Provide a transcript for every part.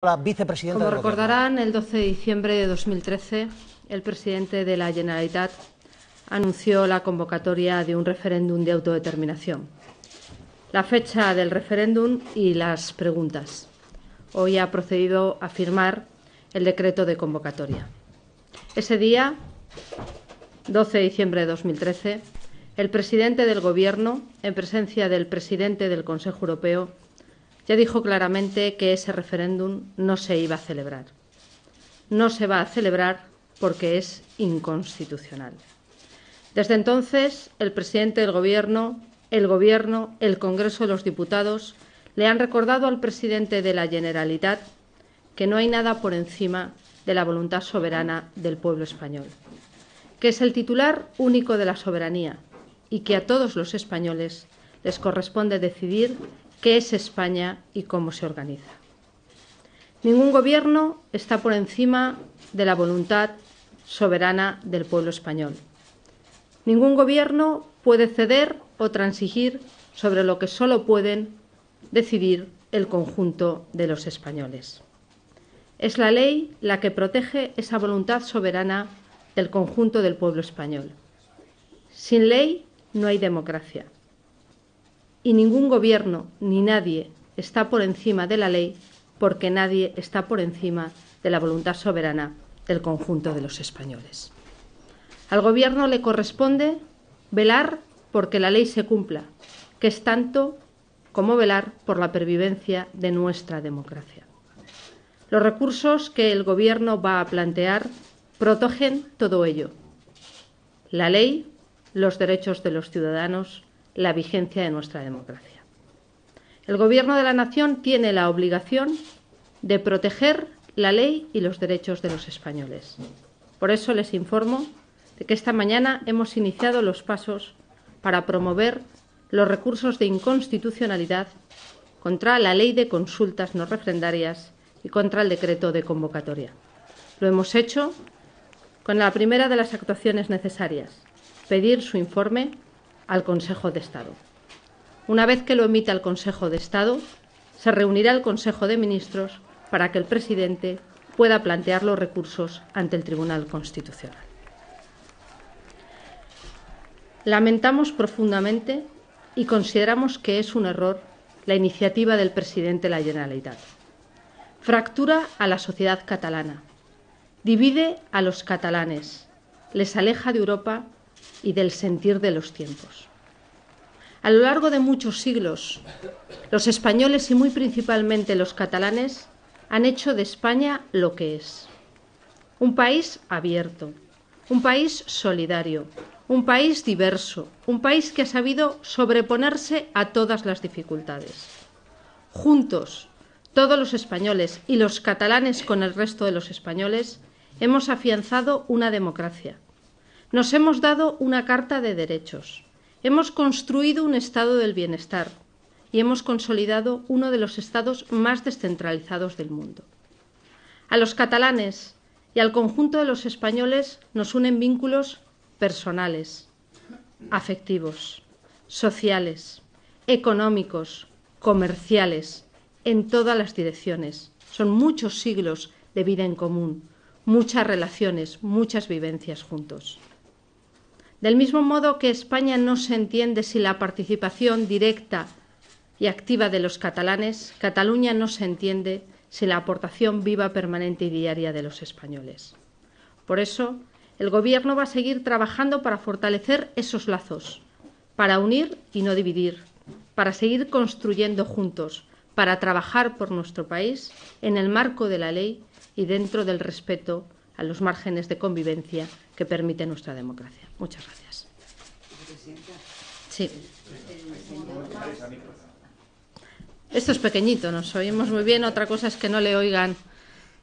La vicepresidenta Como del Gobierno. recordarán, el 12 de diciembre de 2013, el presidente de la Generalitat anunció la convocatoria de un referéndum de autodeterminación. La fecha del referéndum y las preguntas. Hoy ha procedido a firmar el decreto de convocatoria. Ese día, 12 de diciembre de 2013, el presidente del Gobierno, en presencia del presidente del Consejo Europeo, ya dijo claramente que ese referéndum no se iba a celebrar. No se va a celebrar porque es inconstitucional. Desde entonces, el presidente del Gobierno, el Congreso de los Diputados, le han recordado al presidente de la Generalitat que no hay nada por encima de la voluntad soberana del pueblo español, que es el titular único de la soberanía y que a todos los españoles les corresponde decidir qué es España y cómo se organiza. Ningún gobierno está por encima de la voluntad soberana del pueblo español. Ningún gobierno puede ceder o transigir sobre lo que solo pueden decidir el conjunto de los españoles. Es la ley la que protege esa voluntad soberana del conjunto del pueblo español. Sin ley no hay democracia. Y ningún gobierno ni nadie está por encima de la ley porque nadie está por encima de la voluntad soberana del conjunto de los españoles. Al Gobierno le corresponde velar porque la ley se cumpla, que es tanto como velar por la pervivencia de nuestra democracia. Los recursos que el Gobierno va a plantear protegen todo ello: la ley, los derechos de los ciudadanos, la vigencia de nuestra democracia. El Gobierno de la Nación tiene la obligación de proteger la ley y los derechos de los españoles. Por eso les informo de que esta mañana hemos iniciado los pasos para promover los recursos de inconstitucionalidad contra la Ley de Consultas no referendarias y contra el decreto de convocatoria. Lo hemos hecho con la primera de las actuaciones necesarias: pedir su informe al Consejo de Estado. Una vez que lo emita el Consejo de Estado, se reunirá el Consejo de Ministros para que el presidente pueda plantear los recursos ante el Tribunal Constitucional. Lamentamos profundamente y consideramos que es un error la iniciativa del presidente de la Generalitat. Fractura a la sociedad catalana, divide a los catalanes, les aleja de Europa y del sentir de los tiempos. A lo largo de muchos siglos, los españoles y muy principalmente los catalanes han hecho de España lo que es: un país abierto, un país solidario, un país diverso, un país que ha sabido sobreponerse a todas las dificultades. Juntos, todos los españoles y los catalanes con el resto de los españoles hemos afianzado una democracia. Nos hemos dado una carta de derechos, hemos construido un estado del bienestar y hemos consolidado uno de los estados más descentralizados del mundo. A los catalanes y al conjunto de los españoles nos unen vínculos personales, afectivos, sociales, económicos, comerciales, en todas las direcciones. Son muchos siglos de vida en común, muchas relaciones, muchas vivencias juntos. Del mismo modo que España no se entiende sin la participación directa y activa de los catalanes, Cataluña no se entiende sin la aportación viva, permanente y diaria de los españoles. Por eso, el Gobierno va a seguir trabajando para fortalecer esos lazos, para unir y no dividir, para seguir construyendo juntos, para trabajar por nuestro país en el marco de la ley y dentro del respeto a los márgenes de convivencia que permite nuestra democracia. Muchas gracias. Sí. Esto es pequeñito, nos oímos muy bien. Otra cosa es que no le oigan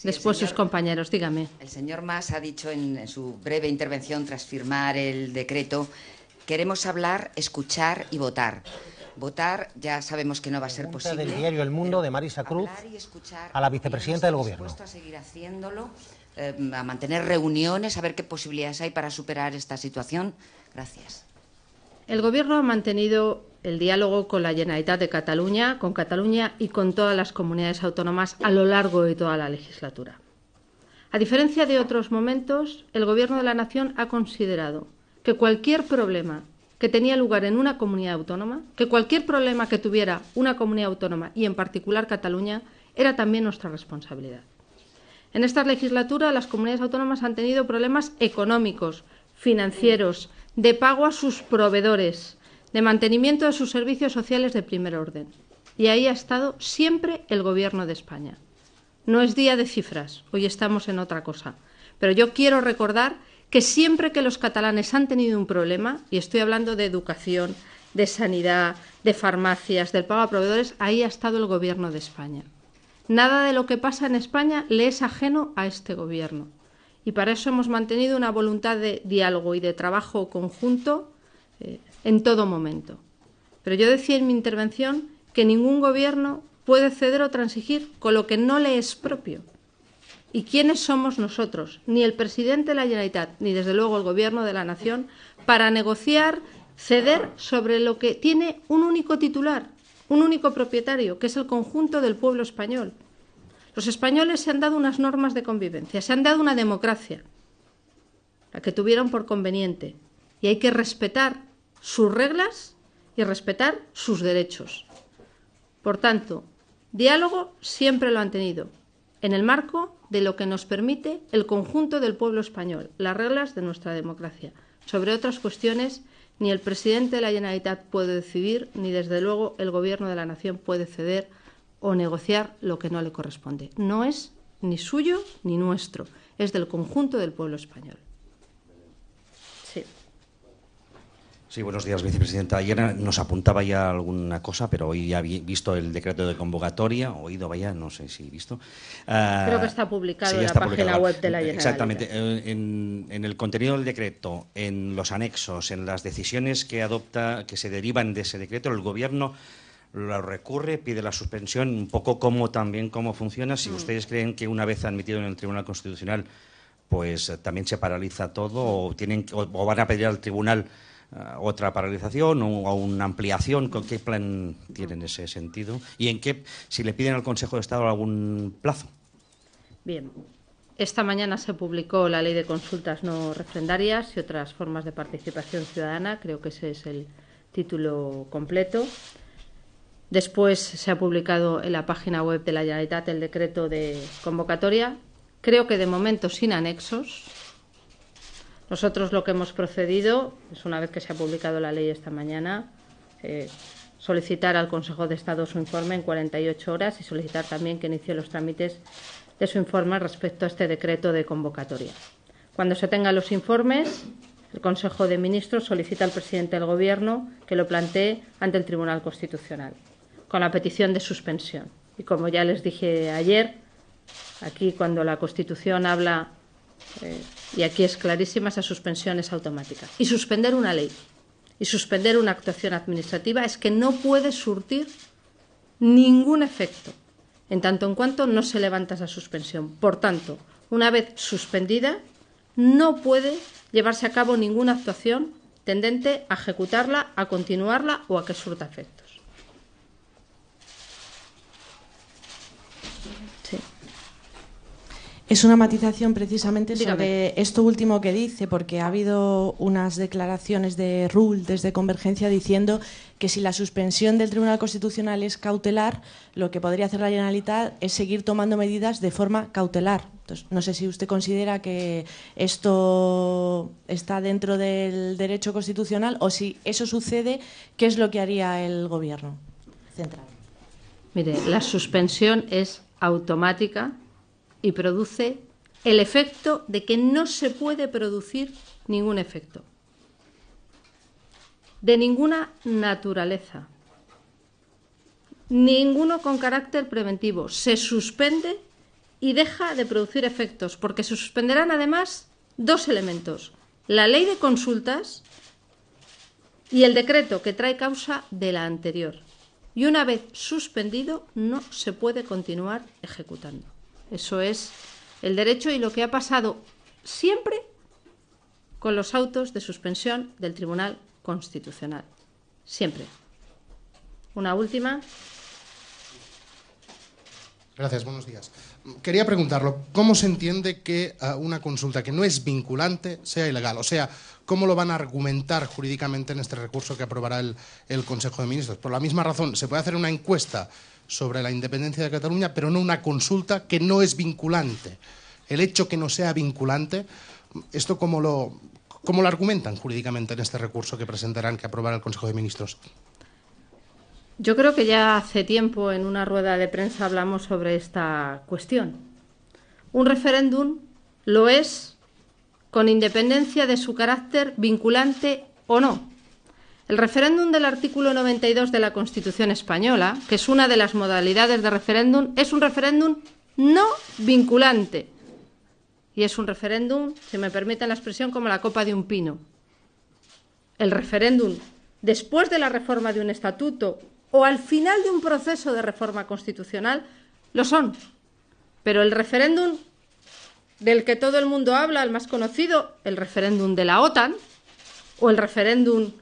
después sus compañeros. Dígame. El señor Mas ha dicho en su breve intervención tras firmar el decreto: queremos hablar, escuchar y votar. Votar ya sabemos que no va a ser posible. Del diario El Mundo de Marisa Cruz a la vicepresidenta del Gobierno. ¿Está dispuesto a seguir haciéndolo, a mantener reuniones, a ver qué posibilidades hay para superar esta situación? Gracias. El Gobierno ha mantenido el diálogo con la Generalitat de Cataluña, con Cataluña y con todas las comunidades autónomas a lo largo de toda la legislatura. A diferencia de otros momentos, el Gobierno de la Nación ha considerado que cualquier problema que tenía lugar en una comunidad autónoma, que cualquier problema que tuviera una comunidad autónoma y en particular Cataluña, era también nuestra responsabilidad. En esta legislatura las comunidades autónomas han tenido problemas económicos, financieros, de pago a sus proveedores, de mantenimiento de sus servicios sociales de primer orden. Y ahí ha estado siempre el Gobierno de España. No es día de cifras, hoy estamos en otra cosa. Pero yo quiero recordar que siempre que los catalanes han tenido un problema, y estoy hablando de educación, de sanidad, de farmacias, del pago a proveedores, ahí ha estado el Gobierno de España. Nada de lo que pasa en España le es ajeno a este Gobierno. Y para eso hemos mantenido una voluntad de diálogo y de trabajo conjunto en todo momento. Pero yo decía en mi intervención que ningún Gobierno puede ceder o transigir con lo que no le es propio. ¿Y quiénes somos nosotros? Ni el presidente de la Generalitat, ni desde luego el Gobierno de la Nación, para negociar, ceder sobre lo que tiene un único titular, un único propietario, que es el conjunto del pueblo español. Los españoles se han dado unas normas de convivencia, se han dado una democracia, la que tuvieron por conveniente, y hay que respetar sus reglas y respetar sus derechos. Por tanto, diálogo siempre lo han tenido, en el marco de lo que nos permite el conjunto del pueblo español, las reglas de nuestra democracia. Sobre otras cuestiones, ni el presidente de la Generalitat puede decidir, ni desde luego el Gobierno de la Nación puede ceder o negociar lo que no le corresponde. No es ni suyo ni nuestro, es del conjunto del pueblo español. Sí. Sí, buenos días, vicepresidenta. Ayer nos apuntaba ya alguna cosa, pero hoy ya he visto el decreto de convocatoria, oído, vaya, no sé si he visto. Creo que está publicado en la página web de la Generalitat. Exactamente. En el contenido del decreto, en los anexos, en las decisiones que adopta, que se derivan de ese decreto, el Gobierno lo recurre, pide la suspensión, un poco también cómo funciona. Si ustedes creen que una vez admitido en el Tribunal Constitucional, pues también se paraliza todo, o van a pedir al Tribunal otra paralización o una ampliación. ¿Con qué plan tienen en ese sentido? ¿Y en qué, si le piden al Consejo de Estado algún plazo? Bien. Esta mañana se publicó la Ley de Consultas no refrendarias y otras formas de participación ciudadana. Creo que ese es el título completo. Después se ha publicado en la página web de la Generalitat el decreto de convocatoria. Creo que de momento sin anexos. Nosotros lo que hemos procedido es, una vez que se ha publicado la ley esta mañana, solicitar al Consejo de Estado su informe en 48 horas y solicitar también que inicie los trámites de su informe respecto a este decreto de convocatoria. Cuando se tengan los informes, el Consejo de Ministros solicita al presidente del Gobierno que lo plantee ante el Tribunal Constitucional, con la petición de suspensión. Y como ya les dije ayer, aquí cuando la Constitución habla, y aquí es clarísima, esa suspensión es automática. Y suspender una ley y suspender una actuación administrativa es que no puede surtir ningún efecto, en tanto en cuanto no se levanta esa suspensión. Por tanto, una vez suspendida, no puede llevarse a cabo ninguna actuación tendente a ejecutarla, a continuarla o a que surta efectos. Sí. Es una matización precisamente sobre esto último que dice, porque ha habido unas declaraciones de Rull desde Convergencia diciendo que si la suspensión del Tribunal Constitucional es cautelar, lo que podría hacer la Generalitat es seguir tomando medidas de forma cautelar. Entonces, no sé si usted considera que esto está dentro del derecho constitucional o si eso sucede, ¿qué es lo que haría el Gobierno central? Mire, la suspensión es automática y produce el efecto de que no se puede producir ningún efecto, de ninguna naturaleza, ninguno con carácter preventivo. Se suspende y deja de producir efectos, porque se suspenderán además dos elementos: la ley de consultas y el decreto que trae causa de la anterior. Y una vez suspendido no se puede continuar ejecutando. Eso es el derecho y lo que ha pasado siempre con los autos de suspensión del Tribunal Constitucional. Siempre. una última. Gracias, buenos días. Quería preguntarlo, ¿cómo se entiende que una consulta que no es vinculante sea ilegal? O sea, ¿cómo lo van a argumentar jurídicamente en este recurso que aprobará el Consejo de Ministros? Por la misma razón, se puede hacer una encuesta sobre la independencia de Cataluña, pero no una consulta que no es vinculante. El hecho que no sea vinculante, ¿esto cómo lo argumentan jurídicamente en este recurso que presentarán, que aprobará el Consejo de Ministros? Yo creo que ya hace tiempo en una rueda de prensa hablamos sobre esta cuestión. Un referéndum lo es con independencia de su carácter vinculante o no. El referéndum del artículo 92 de la Constitución española, que es una de las modalidades de referéndum, es un referéndum no vinculante. Y es un referéndum, si me permiten la expresión, como la copa de un pino. El referéndum, después de la reforma de un estatuto o al final de un proceso de reforma constitucional, lo son. Pero el referéndum del que todo el mundo habla, el más conocido, el referéndum de la OTAN, o el referéndum,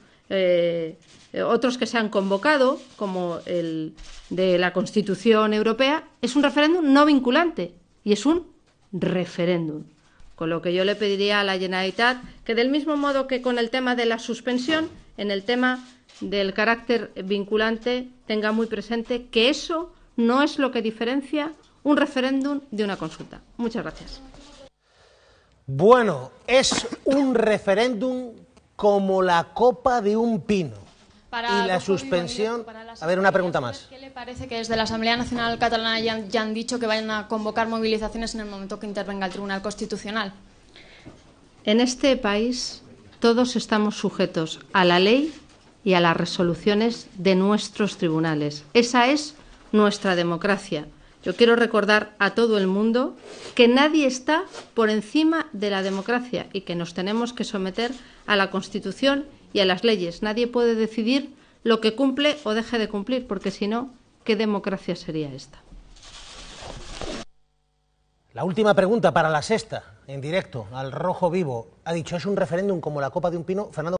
otros que se han convocado, como el de la Constitución Europea, es un referéndum no vinculante y es un referéndum. Con lo que yo le pediría a la Generalitat que, del mismo modo que con el tema de la suspensión, en el tema del carácter vinculante, tenga muy presente que eso no es lo que diferencia un referéndum de una consulta. Muchas gracias. Bueno, es un referéndum como la copa de un pino. Y la suspensión... A ver, una pregunta más. ¿Qué le parece que desde la Asamblea Nacional Catalana ya han dicho que vayan a convocar movilizaciones en el momento que intervenga el Tribunal Constitucional? En este país todos estamos sujetos a la ley y a las resoluciones de nuestros tribunales. Esa es nuestra democracia. Yo quiero recordar a todo el mundo que nadie está por encima de la democracia y que nos tenemos que someter a la Constitución y a las leyes. Nadie puede decidir lo que cumple o deje de cumplir, porque si no, ¿qué democracia sería esta? La última pregunta para La Sexta, en directo, al Rojo Vivo. Ha dicho, es un referéndum como la copa de un pino. Fernando